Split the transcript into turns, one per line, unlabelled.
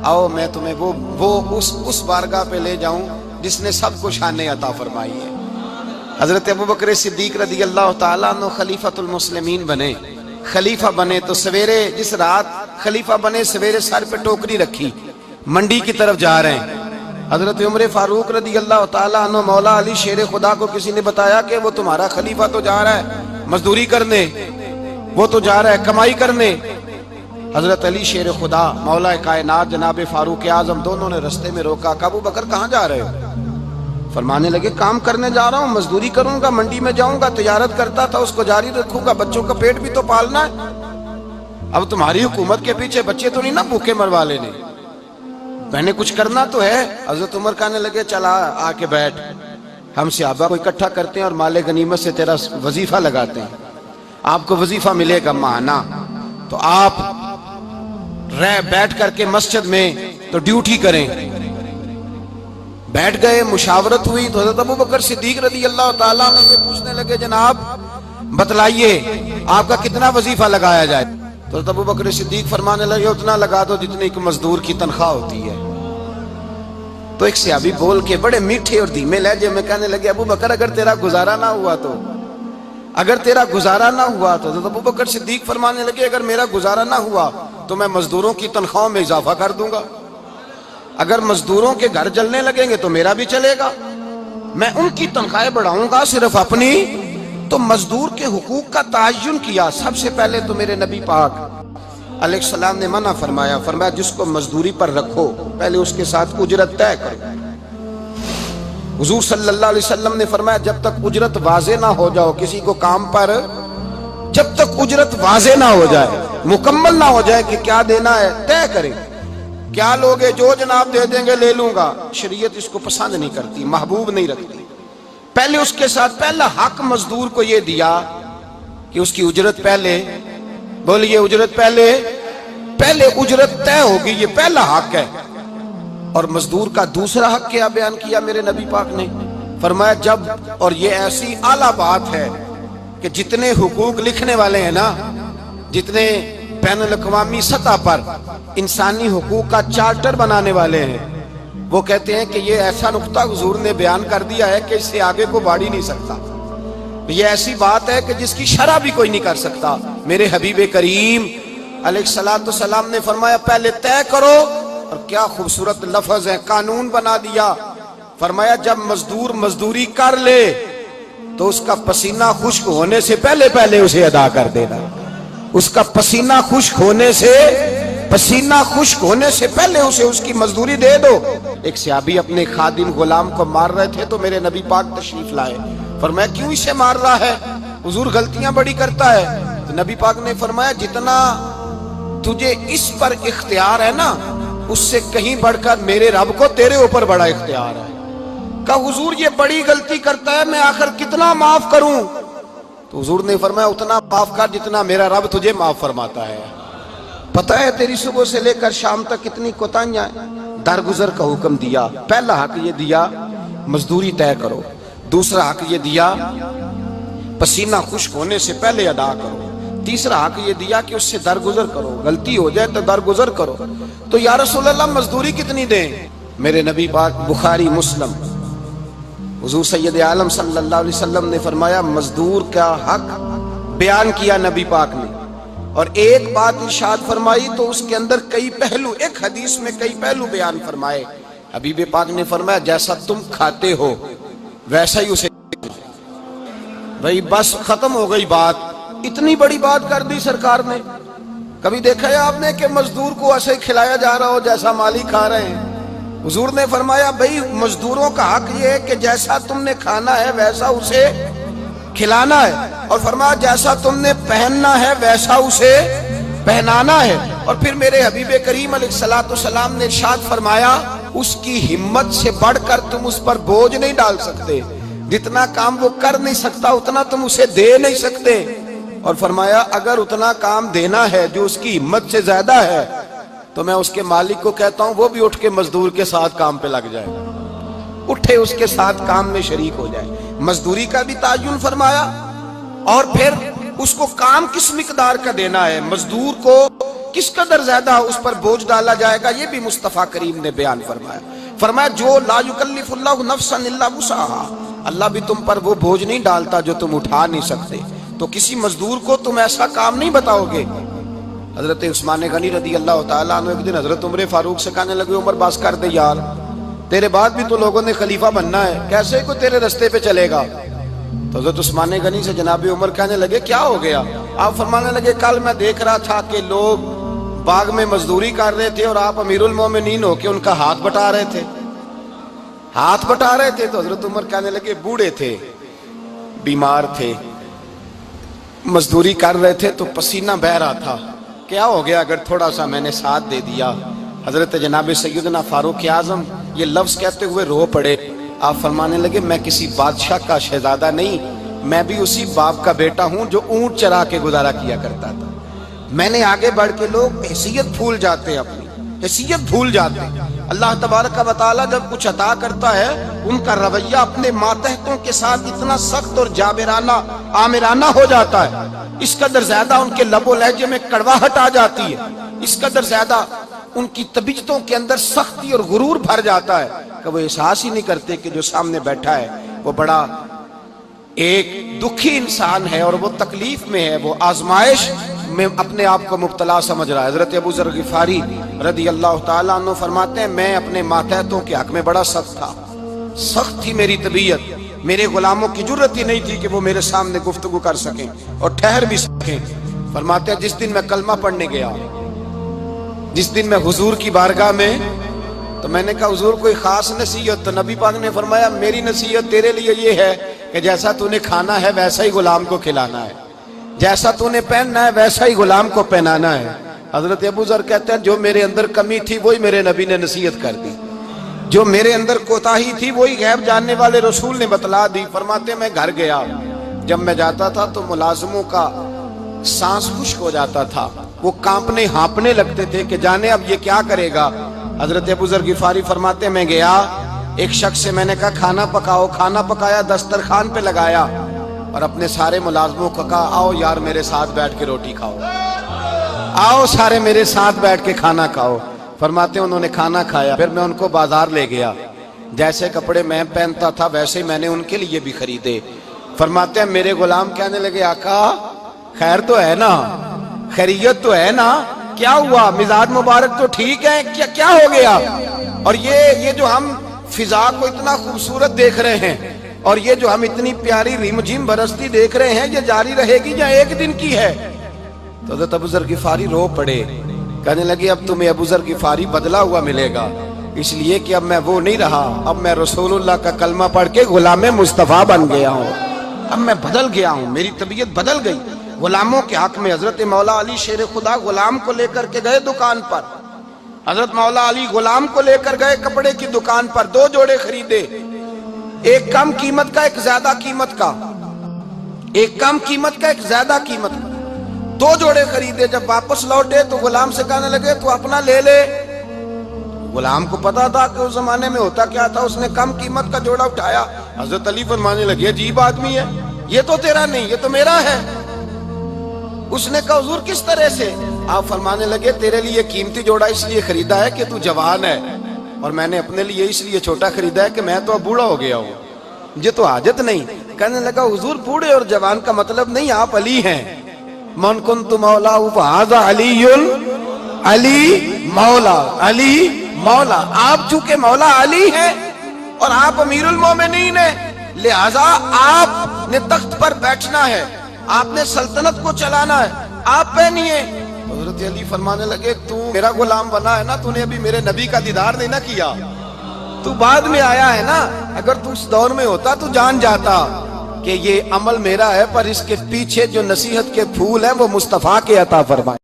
آؤ میں تمہیں وہ اس بارگاہ پہ لے جاؤں جس نے سب کو شانیں عطا فرمائی ہے۔ حضرت ابوبکر صدیق رضی اللہ تعالیٰ عنہ خلیفۃ المسلمین بنے، خلیفہ بنے تو سویرے جس رات خلیفہ بنے سویرے سر پہ ٹوکری رکھی، منڈی کی طرف جا رہے ہیں۔ حضرت عمر فاروق رضی اللہ تعالیٰ عنہ مولا علی شیر خدا کو کسی نے بتایا کہ وہ تمہارا خلیفہ تو جا رہا ہے مزدوری کرنے، وہ تو جا رہا ہے کمائی کرنے۔ حضرت علی شیر خدا مولا کائنات جناب فاروق اعظم دونوں نے رستے میں روکا کہ ابوبکر کہاں جا رہے ہو؟ فرمانے لگے کام کرنے جا رہا ہوں، مزدوری کروں گا، منڈی میں جاؤں گا، تجارت کرتا تھا اس کو جاری رکھوں گا، بچوں کا پیٹ بھی تو پالنا ہے۔ اب تمہاری حکومت کے پیچھے بچے تو نہیں نا بھوکے مروا لینے، میں نے کچھ کرنا تو ہے۔ حضرت عمر کہنے لگے چلا آ کے بیٹھ، ہم صحابہ کو اکٹھا کرتے ہیں اور مال غنیمت سے تیرا وظیفہ لگاتے ہیں، آپ کو وظیفہ ملے گا ماہانہ، تو آپ بیٹھ کر کے مسجد میں تو ڈیوٹی کریں۔ بیٹھ گئے، مشاورت ہوئی تو حضرت ابوبکر صدیق رضی اللہ تعالیٰ عنہ سے پوچھنے لگے جناب بتلائیے آپ کا کتنا وظیفہ لگایا جائے؟ تو حضرت ابوبکر صدیق فرمانے لگے اتنا لگا دو جتنی ایک مزدور کی تنخواہ ہوتی ہے۔ تو ایک صحابی بول کے بڑے میٹھے اور دھیمے لہجے میں کہنے لگے ابوبکر اگر تیرا گزارا نہ ہوا تو، اگر تیرا گزارا نہ ہوا تو حضرت ابوبکر صدیق فرمانے لگے اگر میرا گزارا نہ ہوا تو میں مزدوروں کی تنخواہوں میں اضافہ کر دوں گا، اگر مزدوروں کے گھر جلنے لگیں گے تو میرا بھی چلے گا، میں ان کی تنخواہیں بڑھاؤں گا صرف اپنی۔ تو مزدور کے حقوق کا تعین کیا۔ سب سے پہلے تو میرے نبی پاک علیہ السلام نے منع فرمایا، فرمایا جس کو مزدوری پر رکھو پہلے اس کے ساتھ اجرت طے کرو۔ حضور صلی اللہ علیہ وسلم نے فرمایا جب تک اجرت واضح نہ ہو جاؤ کسی کو کام پر، جب تک اجرت واضح نہ ہو جائے، مکمل نہ ہو جائے کہ کیا دینا ہے، طے کریں۔ کیا لوگے جو جناب دے دیں گے لے لوں گا، شریعت اس کو پسند نہیں کرتی، محبوب نہیں رکھتی۔ پہلے اس کے ساتھ پہلا حق مزدور کو یہ دیا کہ اس کی اجرت پہلے، بولیے اجرت پہلے اجرت طے ہوگی، یہ پہلا حق ہے۔ اور مزدور کا دوسرا حق کیا بیان کیا میرے نبی پاک نے؟ فرمایا جب، اور یہ ایسی اعلیٰ بات ہے کہ جتنے حقوق لکھنے والے ہیں نا، جتنے بین الاقوامی سطح پر انسانی حقوق کا چارٹر بنانے والے ہیں، وہ کہتے ہیں کہ یہ ایسا نقطہ حضور نے بیان کر دیا ہے کہ اس سے آگے کو بڑھ ہی نہیں سکتا، یہ ایسی بات ہے کہ جس کی شرح بھی کوئی نہیں کر سکتا۔ میرے حبیب کریم علیہ السلام نے فرمایا پہلے طے کرو، اور کیا خوبصورت لفظ ہے، قانون بنا دیا۔ فرمایا جب مزدور مزدوری کر لے تو اس کا پسینہ خشک ہونے سے پہلے اسے ادا کر دینا، اس کا پسینہ خشک ہونے سے پہلے اسے اس کی مزدوری دے دو۔ ایک صحابی اپنے خادم غلام کو مار رہے تھے تو میرے نبی پاک تشریف لائے، فرمایا کیوں اسے مار رہا ہے؟ حضور غلطیاں بڑی کرتا ہے۔ تو نبی پاک نے فرمایا جتنا تجھے اس پر اختیار ہے نا اس سے کہیں بڑھ کر میرے رب کو تیرے اوپر بڑا اختیار ہے۔ کہا حضور یہ بڑی غلطی کرتا ہے، میں آخر کتنا معاف کروں؟ تو حضور نے فرمایا اتنا معاف کر جتنا میرا رب تجھے معاف فرماتا ہے۔ پتہ ہے تیری صبح سے لے کر شام تک کتنی کوتاہیاں ہیں، درگزر کا حکم دیا۔ پہلا حق یہ دیا مزدوری طے کرو، دوسرا حق یہ دیا پسینہ خشک ہونے سے پہلے ادا کرو، تیسرا حق یہ دیا کہ اس سے درگزر کرو، غلطی ہو جائے تو درگزر کرو۔ تو یا رسول اللہ مزدوری کتنی دیں؟ میرے نبی پاک بخاری مسلم حضور سید عالم صلی اللہ علیہ وسلم نے فرمایا مزدور کا حق بیان کیا نبی پاک نے، اور ایک بات ارشاد فرمائی تو اس کے اندر کئی پہلو، ایک حدیث میں کئی پہلو بیان فرمائے۔ حبیب پاک نے فرمایا جیسا تم کھاتے ہو ویسا ہی اسے، بھئی بس ختم ہو گئی بات، اتنی بڑی بات کر دی سرکار نے۔ کبھی دیکھا ہے آپ نے کہ مزدور کو ایسے کھلایا جا رہا ہو جیسا مالی کھا رہے ہیں؟ حضور نے فرمایا بھئی مزدوروں کا حق یہ ہے کہ جیسا تم نے کھانا ہے ویسا اسے کھلانا ہے، اور فرمایا جیسا تم نے پہننا ہے ویسا اسے پہنانا ہے۔ اور پھر میرے حبیب کریم علیہ السلام نے ارشاد فرمایا اس کی ہمت سے بڑھ کر تم اس پر بوجھ نہیں ڈال سکتے، جتنا کام وہ کر نہیں سکتا اتنا تم اسے دے نہیں سکتے۔ اور فرمایا اگر اتنا کام دینا ہے جو اس کی ہمت سے زیادہ ہے تو میں اس کے مالک کو کہتا ہوں وہ بھی اٹھ کے مزدور کے ساتھ کام پہ لگ جائے، اٹھے اس کے ساتھ کام میں شریک ہو جائے۔ مزدوری کا بھی تعین فرمایا، اور پھر اس کو کام کس مقدار کا دینا ہے، مزدور کو کس قدر زیادہ اس پر بوجھ ڈالا جائے گا، یہ بھی مصطفیٰ کریم نے بیان فرمایا۔ فرمایا جو لا یکلف اللہ نفسا الا وسعها، اللہ بھی تم پر وہ بوجھ نہیں ڈالتا جو تم اٹھا نہیں سکتے، تو کسی مزدور کو تم ایسا کام نہیں بتاؤ گے۔ حضرت عثمان غنی رضی اللہ تعالیٰ عنہ ایک دن حضرت عمر فاروق سے کہنے لگے عمر بس کر دے یار، تیرے بعد بھی تو لوگوں نے خلیفہ بننا ہے، کیسے کوئی تیرے رستے پہ چلے گا؟ تو حضرت عثمان غنی سے جناب عمر کہنے لگے کیا ہو گیا؟ آپ فرمانے لگے کل میں دیکھ رہا تھا کہ لوگ باغ میں مزدوری کر رہے تھے اور آپ امیر المومنین ہو کے ان کا ہاتھ بٹا رہے تھے، ہاتھ بٹا رہے تھے۔ تو حضرت عمر کہنے لگے بوڑھے تھے، بیمار تھے، مزدوری کر رہے تھے تو پسینہ بہہ رہا تھا، کیا ہو گیا اگر تھوڑا سا میں نے ساتھ دے دیا؟ حضرت جناب سیدنا فاروق اعظم یہ لفظ کہتے ہوئے رو پڑے۔ آپ فرمانے لگے میں کسی بادشاہ کا شہزادہ نہیں، میں بھی اسی باپ کا بیٹا ہوں جو اونٹ چرا کے گزارا کیا کرتا تھا۔ میں نے آگے بڑھ کے لوگ حیثیت بھول جاتے ہیں، اپنی حیثیت بھول جاتے ہیں۔ اللہ تبارک و تعالیٰ جب کچھ عطا کرتا ہے ان کا رویہ اپنے ماتحتوں کے ساتھ اتنا سخت اور جابرانہ آمرانہ ہو جاتا ہے، اس قدر زیادہ ان کے لب و لہجے میں کڑواہٹ آ جاتی ہے، اس قدر زیادہ ان کی طبیعتوں کے اندر سختی اور غرور بھر جاتا ہے کہ وہ احساس ہی نہیں کرتے کہ جو سامنے بیٹھا ہے وہ بڑا ایک دکھی انسان ہے اور وہ تکلیف میں ہے، وہ آزمائش میں اپنے آپ کو مبتلا سمجھ رہا ہے۔ حضرت ابو ذر غفاری رضی اللہ تعالیٰ عنہ فرماتے ہیں میں اپنے ماتحتوں کے حق میں بڑا سخت تھا، سخت تھی میری طبیعت، میرے غلاموں کی جرت ہی نہیں تھی کہ وہ میرے سامنے گفتگو کر سکیں اور ٹھہر بھی سکیں۔ فرماتے ہیں جس دن میں کلمہ پڑھنے گیا، جس دن میں حضور کی بارگاہ میں، تو میں نے کہا حضور کوئی خاص نصیحت؟ تو نبی پاک نے فرمایا میری نصیحت تیرے لیے یہ ہے کہ جیسا تو نے کھانا ہے ویسا ہی غلام کو کھلانا ہے، جیسا تو نے پہننا ہے ویسا ہی غلام کو پہنانا ہے۔ حضرت ابو ذر کہتے ہیں جو میرے اندر کمی تھی وہی میرے نبی نے نصیحت کر دی، جو میرے اندر کوتاہی تھی وہی غیب جاننے والے رسول نے بتلا دی۔ فرماتے ہیں میں گھر گیا، جب میں جاتا تھا تو ملازموں کا سانس خشک ہو جاتا تھا، وہ کانپنے ہانپنے لگتے تھے کہ جانے اب یہ کیا کرے گا۔ حضرت ابو ذر غفاری فرماتے ہیں میں گیا، ایک شخص سے میں نے کہا کھانا پکاؤ، کھانا پکایا، دسترخوان پہ لگایا اور اپنے سارے ملازموں کو کہا آؤ یار میرے ساتھ بیٹھ کے روٹی کھاؤ، آؤ سارے میرے ساتھ بیٹھ کے کھانا کھاؤ۔ فرماتے ہیں انہوں نے کھانا کھایا، پھر میں ان کو بازار لے گیا، جیسے کپڑے میں پہنتا تھا ویسے میں نے ان کے لیے بھی خریدے۔ فرماتے ہیں میرے غلام کہنے لگے آقا خیر تو ہے نا، خیریت تو ہے نا، کیا ہوا؟ مزاج مبارک تو ٹھیک ہے، کیا ہو گیا؟ اور یہ جو ہم فضا کو اتنا خوبصورت دیکھ رہے ہیں اور یہ جو ہم اتنی پیاری ریم جھیم برستی دیکھ رہے ہیں یہ جاری رہے گی یا ایک دن کی ہے؟ تو حضرت ابو ذر غفاری رو پڑے، کہنے لگے اب تمہیں ابو ذر غفاری بدلا ہوا ملے گا، اس لیے کہ اب میں وہ نہیں رہا، اب میں رسول اللہ کا کلمہ پڑھ کے غلام مصطفیٰ بن گیا ہوں، اب میں بدل گیا ہوں، میری طبیعت بدل گئی۔ غلاموں کے حق میں حضرت مولا علی شیر خدا غلام کو لے کر کے گئے دکان پر، حضرت مولا علی غلام کو لے کر گئے کپڑے کی دکان پر، 2 جوڑے خریدے، ایک کم قیمت کا ایک زیادہ قیمت کا، ایک کم قیمت کا ایک زیادہ قیمت کا، 2 جوڑے خریدے۔ جب واپس لوٹے تو غلام سے کہنے لگے تو اپنا لے لے۔ غلام کو پتا تھا کہ اس زمانے میں ہوتا کیا تھا، اس نے کم قیمت کا جوڑا اٹھایا۔ حضرت علی فرمانے لگے عجیب آدمی ہے، یہ تو تیرا نہیں، یہ تو میرا ہے۔ اس نے کہا حضور کس طرح سے؟ آپ فرمانے لگے تیرے لیے قیمتی جوڑا اس لیے خریدا ہے کہ تو جوان ہے، اور میں نے اپنے لیے اس لیے چھوٹا خریدا ہے کہ میں تو اب بوڑھا ہو گیا ہوں، مجھے تو حاجت نہیں۔ کہنے لگا حضور بوڑھے اور جوان کا مطلب نہیں، آپ علی ہیں، من کنت مولا فہذا علی، علی مولا، علی مولا، آپ چونکہ مولا علی ہیں اور آپ امیر المومنین ہیں، لہذا آپ نے تخت پر بیٹھنا ہے، آپ نے سلطنت کو چلانا ہے، آپ پہنیے۔ حضرت علی فرمانے لگے تو میرا غلام بنا ہے نا، تو نے ابھی میرے نبی کا دیدار نہیں نہ کیا، تو بعد میں آیا ہے نا، اگر تو اس دور میں ہوتا تو جان جاتا کہ یہ عمل میرا ہے، پر اس کے پیچھے جو نصیحت کے پھول ہیں وہ مصطفیٰ کے عطا فرمائے۔